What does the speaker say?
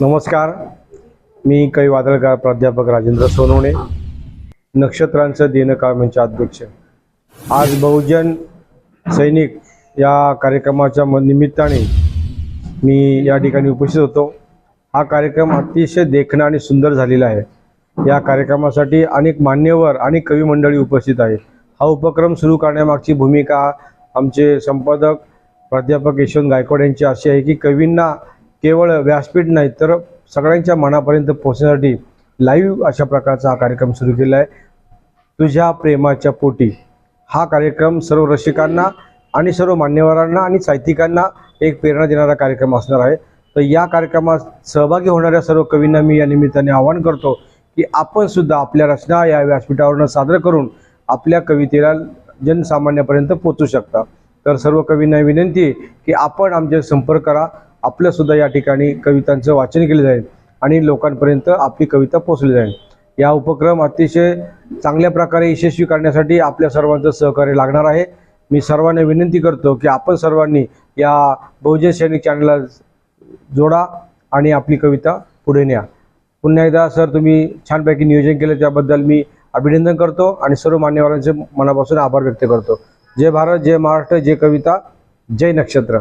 नमस्कार. मी कवी वादळकार प्राध्यापक राजेंद्र सोनवणे, नक्षत्रांचं दिनकाळ मंच अध्यक्ष. आज बहुजन सैनिक या कार्यक्रमाच्या निमित्ताने मी या ठिकाणी उपस्थित होतो. हा कार्यक्रम अतिशय देखणा आणि सुंदर झालेला आहे. या कार्यक्रमासाठी अनेक मान्यवर आणि कवी मंडळी उपस्थित आहेत. हा उपक्रम सुरू करण्यामागची भूमिका आमचे संपादक प्राध्यापक यशवंत गायकवाड यांची अशी आहे की कवींना केवळ व्यासपीठ नाही तर सगळ्यांच्या मनापर्यंत पोहोचण्यासाठी लाईव्ह अशा प्रकारचा हा कार्यक्रम सुरू केला आहे. तुझ्या प्रेमाच्या पोटी हा कार्यक्रम सर्व रसिकांना आणि सर्व मान्यवरांना आणि साहित्यिकांना एक प्रेरणा देणारा कार्यक्रम असणार आहे. तर या कार्यक्रमात सहभागी होणाऱ्या सर्व कवींना मी या निमित्ताने आवाहन करतो की आपण सुद्धा आपल्या रचना या व्यासपीठावरून सादर करून आपल्या कवितेला जनसामान्यापर्यंत पोहोचू शकता. तर सर्व कवींना विनंती आहे की आपण आमचे संपर्क करा. आपल्यासुद्धा या ठिकाणी कवितांचं वाचन केलं जाईल आणि लोकांपर्यंत आपली कविता पोहोचली जाईल. या उपक्रम अतिशय चांगल्या प्रकारे यशस्वी करण्यासाठी आपल्या सर्वांचं सहकार्य लागणार आहे. मी सर्वांना विनंती करतो की आपण सर्वांनी या बहुजन सैनिक चॅनलला जोडा आणि आपली कविता पुढे न्या. पुन्हा एकदा सर, तुम्ही छानपैकी नियोजन केलं त्याबद्दल मी अभिनंदन करतो आणि सर्व मान्यवरांचे मनापासून आभार व्यक्त करतो. जय भारत, जय महाराष्ट्र, जय कविता, जय नक्षत्र.